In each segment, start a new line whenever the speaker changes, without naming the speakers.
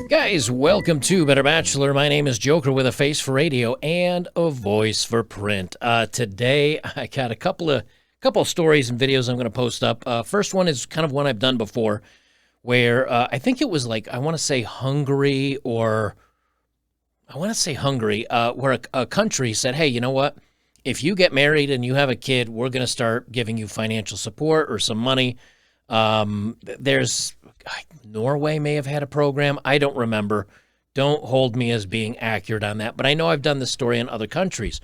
Guys, welcome to Better Bachelor. My name is Joker with a face for radio and a voice for print. Today, I got a couple of stories and videos I'm going to post up. First one is kind of one I've done before, where I think it was like, I want to say Hungary, where a country said, hey, you know what? If you get married and you have a kid, we're going to start giving you financial support or some money. Norway may have had a program. I don't remember. Don't hold me as being accurate on that. But I know I've done this story in other countries.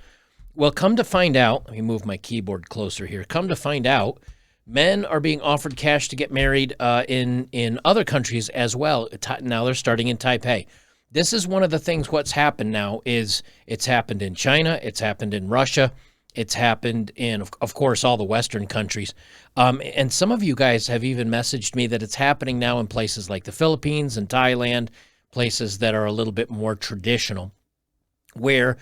Well, come to find out, let me move my keyboard closer here. Come to find out, men are being offered cash to get married in other countries as well. Now they're starting in Taipei. This is one of the things what's happened now is it's happened in China. It's happened in Russia. It's happened in, of course, all the Western countries. And some of you guys have even messaged me that it's happening now in places like the Philippines and Thailand, places that are a little bit more traditional, where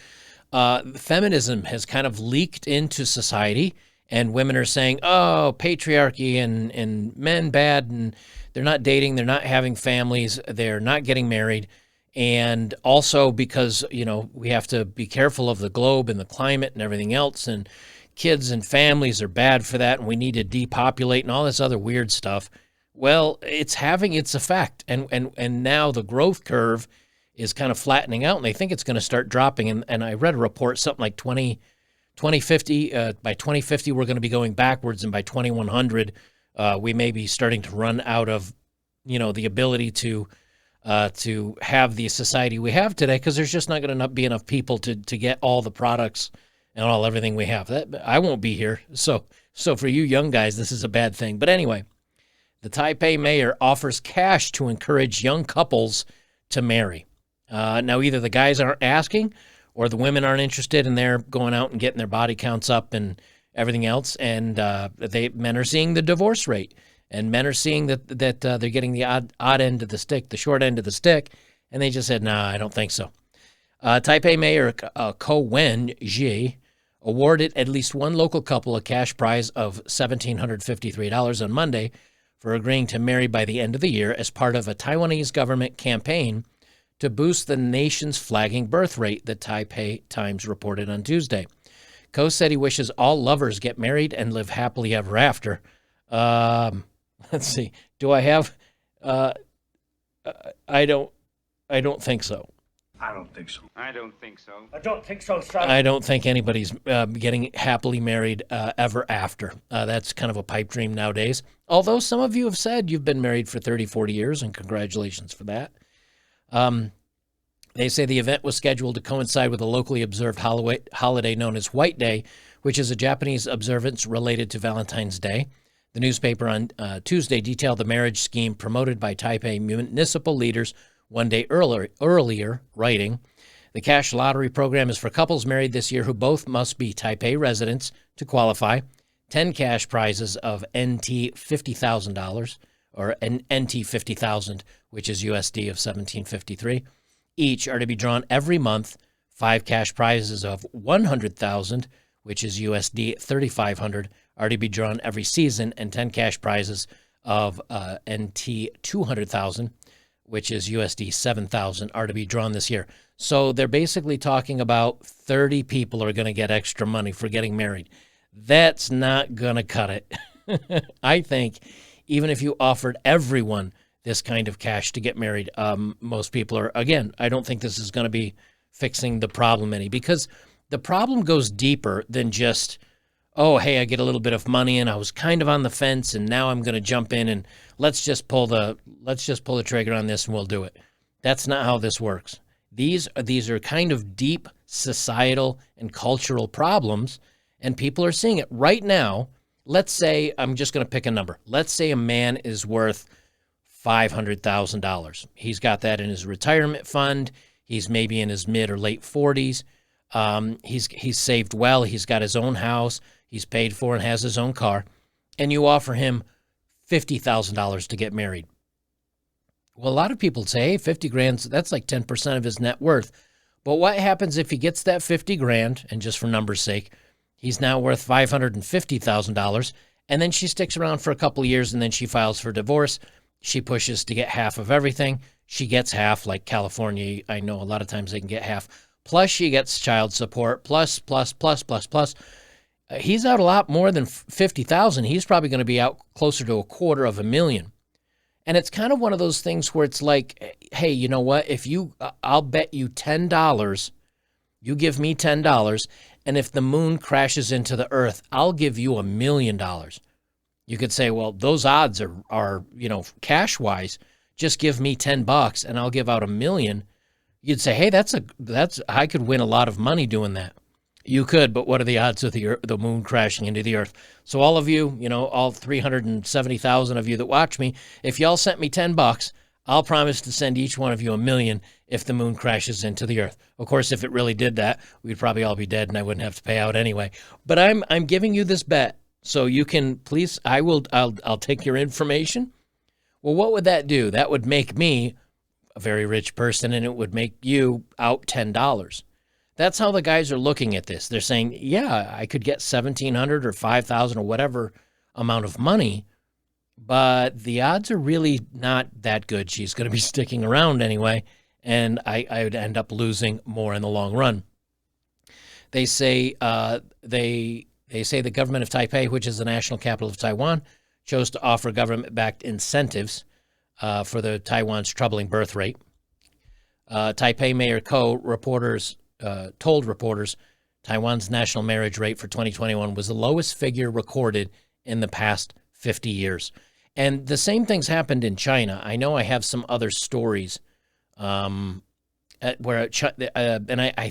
feminism has kind of leaked into society, and women are saying, oh, patriarchy and men bad, and they're not dating, they're not having families, they're not getting married. And also because, you know, we have to be careful of the globe and the climate and everything else, and kids and families are bad for that, and we need to depopulate and all this other weird stuff. Well, it's having its effect, and now the growth curve is kind of flattening out, and they think it's going to start dropping. And I read a report, something like 2050, by 2050, we're going to be going backwards, and by 2100, we may be starting to run out of, you know, the ability to have the society we have today, because there's just not going to be enough people to get all the products and everything we have. That I won't be here. So for you young guys, this is a bad thing. But anyway, the Taipei mayor offers cash to encourage young couples to marry. Now, either the guys aren't asking or the women aren't interested, and they're going out and getting their body counts up and everything else. And men are seeing the divorce rate. And men are seeing that they're getting the odd end of the stick, the short end of the stick, and they just said, nah, I don't think so. Taipei Mayor Ko Wen-ji awarded at least one local couple a cash prize of $1,753 on Monday for agreeing to marry by the end of the year as part of a Taiwanese government campaign to boost the nation's flagging birth rate, the Taipei Times reported on Tuesday. Ko said he wishes all lovers get married and live happily ever after. Let's see. Do I have? I don't think so.
I don't think so.
I don't think so.
I don't think so, son.
I don't think anybody's getting happily married ever after. That's kind of a pipe dream nowadays. Although some of you have said you've been married for 30, 40 years, and congratulations for that. They say the event was scheduled to coincide with a locally observed holiday known as White Day, which is a Japanese observance related to Valentine's Day. The newspaper on Tuesday detailed the marriage scheme promoted by Taipei municipal leaders one day earlier, writing, the cash lottery program is for couples married this year who both must be Taipei residents to qualify. 10 cash prizes of NT $50,000, or NT 50,000, which is USD of 1753. Each are to be drawn every month. 5 cash prizes of 100,000, which is USD 3,500, are to be drawn every season, and 10 cash prizes of NT 200,000, which is USD 7,000, are to be drawn this year. So they're basically talking about 30 people are going to get extra money for getting married. That's not going to cut it. I think even if you offered everyone this kind of cash to get married, most people are, again, I don't think this is going to be fixing the problem any, because the problem goes deeper than just, oh, hey, I get a little bit of money and I was kind of on the fence and now I'm going to jump in and let's just pull the trigger on this and we'll do it. That's not how this works. These are kind of deep societal and cultural problems, and people are seeing it right now. Let's say, I'm just going to pick a number. Let's say a man is worth $500,000. He's got that in his retirement fund. He's maybe in his mid or late 40s. He's saved well. He's got his own house. He's paid for and has his own car. And you offer him $50,000 to get married. Well, a lot of people say, hey, 50 grand, that's like 10% of his net worth. But what happens if he gets that 50 grand, and just for numbers' sake, he's now worth $550,000, and then she sticks around for a couple of years, and then she files for divorce. She pushes to get half of everything. she gets half, like California. I know a lot of times they can get half. Plus she gets child support, plus. He's out a lot more than 50,000. He's probably going to be out closer to $250,000. And it's kind of one of those things where it's like, hey, you know what? I'll bet you $10. You give me $10, and if the moon crashes into the earth, I'll give you $1 million. You could say, well, those odds are cash wise. Just give me $10 and I'll give out $1 million. You'd say, hey, I could win a lot of money doing that. You could, but what are the odds of the moon crashing into the earth? So all of you, all 370,000 of you that watch me, if y'all sent me $10, I'll promise to send each one of you $1 million if the moon crashes into the earth. Of course, if it really did that, we'd probably all be dead and I wouldn't have to pay out anyway. But I'm giving you this bet, so you can please. I'll take your information. Well, what would that do? That would make me a very rich person, and it would make you out $10. That's how the guys are looking at this. They're saying, yeah, I could get $1,700 or $5,000 or whatever amount of money, but the odds are really not that good. She's going to be sticking around anyway, and I would end up losing more in the long run. They say the government of Taipei, which is the national capital of Taiwan, chose to offer government-backed incentives for the Taiwan's troubling birth rate. Taipei Mayor Ko told reporters Taiwan's national marriage rate for 2021 was the lowest figure recorded in the past 50 years. And the same things happened in China. I know I have some other stories and I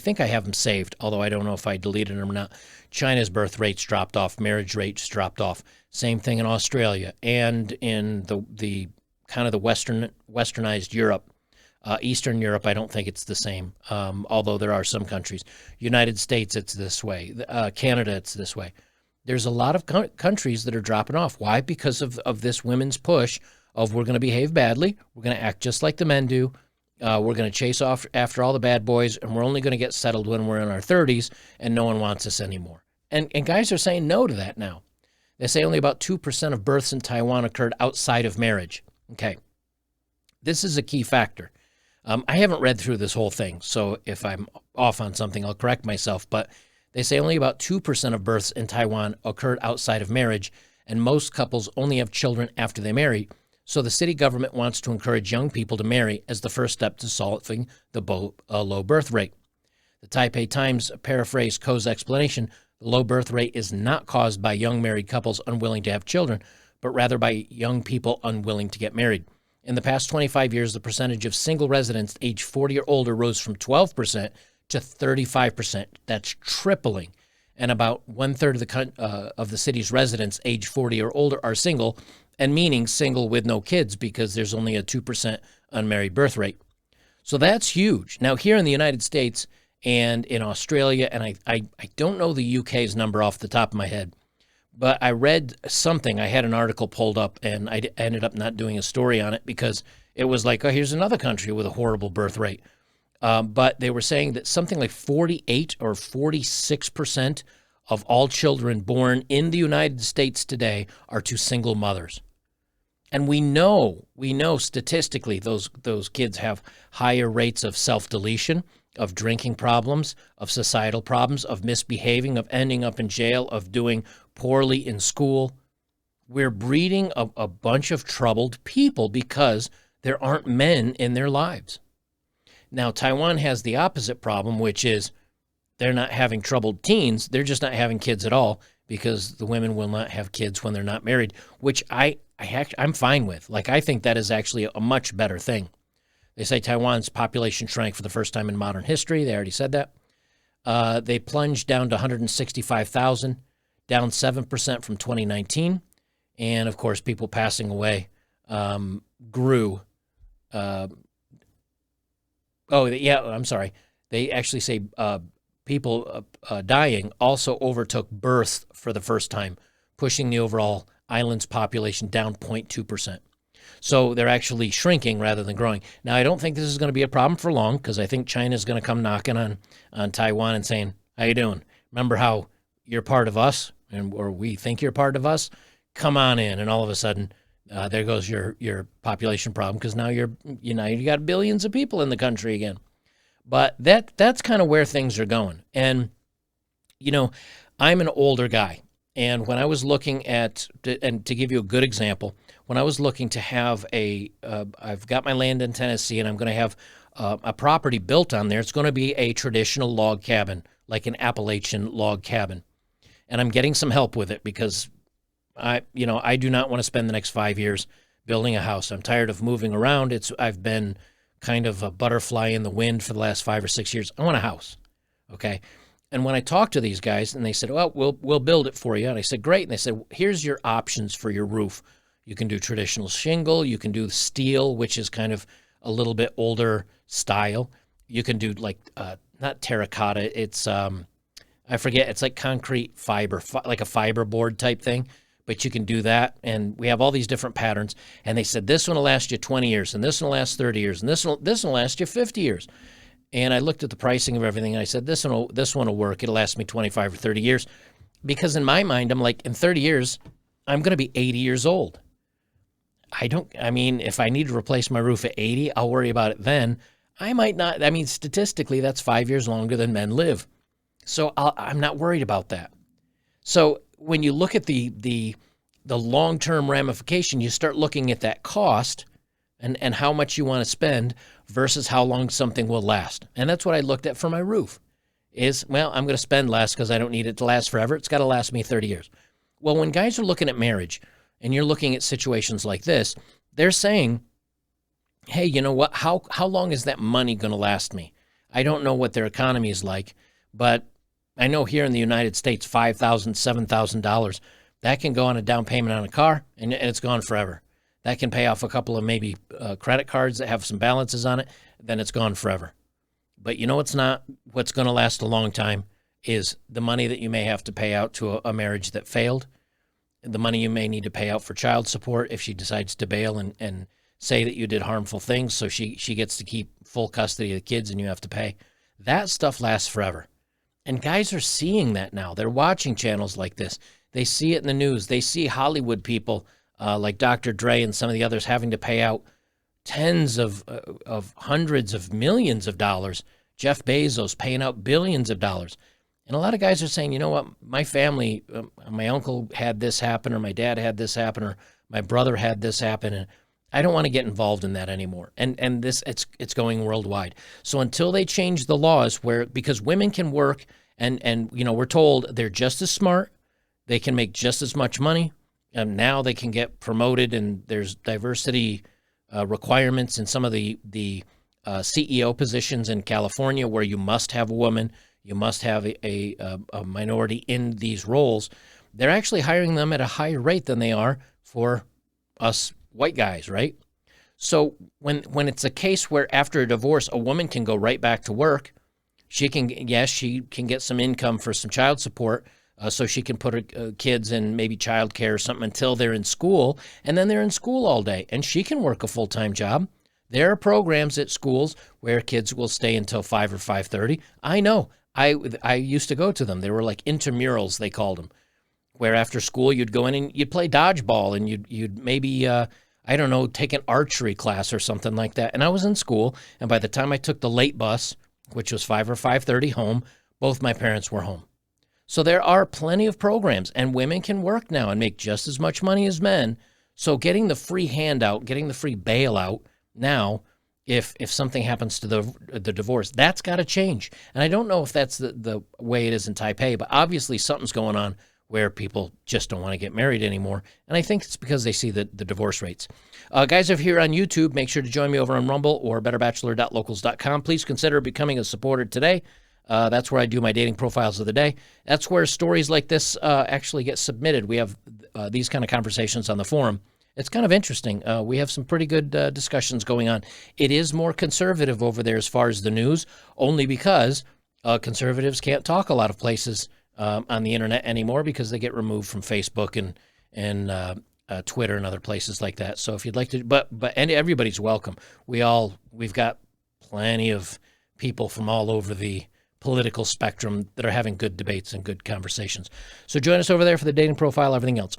think I have them saved, although I don't know if I deleted them or not. China's birth rates dropped off, marriage rates dropped off. Same thing in Australia and in the kind of the westernized Europe. Eastern Europe, I don't think it's the same, although there are some countries. United States, it's this way. Canada, it's this way. There's a lot of countries that are dropping off. Why? Because of this women's push of we're going to behave badly, we're going to act just like the men do, we're going to chase off after all the bad boys, and we're only going to get settled when we're in our 30s, and no one wants us anymore. And guys are saying no to that now. They say only about 2% of births in Taiwan occurred outside of marriage. Okay. This is a key factor. I haven't read through this whole thing, so if I'm off on something, I'll correct myself. But they say only about 2% of births in Taiwan occurred outside of marriage, and most couples only have children after they marry. So the city government wants to encourage young people to marry as the first step to solving the low birth rate. The Taipei Times paraphrased Ko's explanation: the low birth rate is not caused by young married couples unwilling to have children, but rather by young people unwilling to get married. In the past 25 years, the percentage of single residents age 40 or older rose from 12% to 35%. That's tripling. And about 1/3 of the city's residents age 40 or older are single, and meaning single with no kids, because there's only a 2% unmarried birth rate. So that's huge. Now, here in the United States and in Australia, and I don't know the UK's number off the top of my head, but I read something. I had an article pulled up, and I ended up not doing a story on it because it was like, oh, here's another country with a horrible birth rate. But they were saying that something like 48 or 46% of all children born in the United States today are to single mothers. And we know statistically those kids have higher rates of self-deletion, of drinking problems, of societal problems, of misbehaving, of ending up in jail, of doing poorly in school. We're breeding a bunch of troubled people because there aren't men in their lives. Now, Taiwan has the opposite problem, which is they're not having troubled teens. They're just not having kids at all because the women will not have kids when they're not married, which I'm fine with. Like, I think that is actually a much better thing. They say Taiwan's population shrank for the first time in modern history. They already said that. They plunged down to 165,000, down 7% from 2019. And, of course, people passing away grew. I'm sorry. They actually say people dying also overtook births for the first time, pushing the overall island's population down 0.2%. So they're actually shrinking rather than growing. Now, I don't think this is going to be a problem for long, because I think China's going to come knocking on Taiwan and saying, how you doing? Remember how you're part of us, or we think you're part of us? Come on in. And all of a sudden, There goes your population problem, because now you got billions of people in the country again. But that's kind of where things are going. And I'm an older guy, and when I was looking at, and to give you a good example, when I was looking to have I've got my land in Tennessee, and I'm going to have a property built on there. It's going to be a traditional log cabin, like an Appalachian log cabin, and I'm getting some help with it because I do not want to spend the next 5 years building a house. I'm tired of moving around. I've been kind of a butterfly in the wind for the last 5 or 6 years. I want a house, okay? And when I talked to these guys, and they said, "Well, we'll build it for you," and I said, "Great." And they said, "Here's your options for your roof. You can do traditional shingle. You can do steel, which is kind of a little bit older style. You can do not terracotta. It's I forget. It's like concrete fiber, like a fiberboard type thing." But you can do that, and we have all these different patterns. And they said, this one will last you 20 years, and this one will last 30 years, and this one will last you 50 years. And I looked at the pricing of everything, and I said, this one will work. It'll last me 25 or 30 years. Because in my mind, I'm like, in 30 years, I'm going to be 80 years old. If I need to replace my roof at 80, I'll worry about it then. I might not. Statistically, that's 5 years longer than men live. So I'm not worried about that. So when you look at the long-term ramification, you start looking at that cost and how much you want to spend versus how long something will last. And that's what I looked at for my roof is, I'm going to spend less because I don't need it to last forever. It's got to last me 30 years. Well, when guys are looking at marriage and you're looking at situations like this, they're saying, hey, you know what? How long is that money going to last me? I don't know what their economy is like, but I know here in the United States, $5,000, $7,000, that can go on a down payment on a car, and it's gone forever. That can pay off a couple of maybe credit cards that have some balances on it, then it's gone forever. But what's going to last a long time is the money that you may have to pay out to a marriage that failed, the money you may need to pay out for child support if she decides to bail and say that you did harmful things, so she gets to keep full custody of the kids and you have to pay. That stuff lasts forever. And guys are seeing that now. They're watching channels like this. They see it in the news. They see Hollywood people like Dr. Dre and some of the others having to pay out tens of hundreds of millions of dollars. Jeff Bezos paying out billions of dollars. And a lot of guys are saying, you know what, my family, my uncle had this happen, or my dad had this happen, or my brother had this happen, and I don't want to get involved in that anymore. And this, it's going worldwide. So until they change the laws because women can work and we're told they're just as smart, they can make just as much money, and now they can get promoted, and there's diversity requirements in some of the CEO positions in California where you must have a woman, you must have a minority in these roles. They're actually hiring them at a higher rate than they are for us white guys, right? So when it's a case where after a divorce, a woman can go right back to work, she can get some income for some child support, so she can put her kids in maybe childcare or something until they're in school, and then they're in school all day, and she can work a full-time job. There are programs at schools where kids will stay until 5 or 5:30. I know. I used to go to them. They were like intramurals, they called them, where after school you'd go in and you'd play dodgeball, and you'd maybe take an archery class or something like that. And I was in school, and by the time I took the late bus, which was 5 or 5:30 home, both my parents were home. So there are plenty of programs, and women can work now and make just as much money as men. So getting the free handout, getting the free bailout now, if something happens to the divorce, that's got to change. And I don't know if that's the way it is in Taipei, but obviously something's going on where people just don't want to get married anymore. And I think it's because they see the divorce rates. Guys, if you're here on YouTube, make sure to join me over on Rumble or betterbachelor.locals.com. Please consider becoming a supporter today. That's where I do my dating profiles of the day. That's where stories like this actually get submitted. We have these kind of conversations on the forum. It's kind of interesting. We have some pretty good discussions going on. It is more conservative over there as far as the news, only because conservatives can't talk a lot of places on the internet anymore because they get removed from Facebook and Twitter and other places like that. So if you'd like to, and everybody's welcome. We've got plenty of people from all over the political spectrum that are having good debates and good conversations. So join us over there for the dating profile, everything else.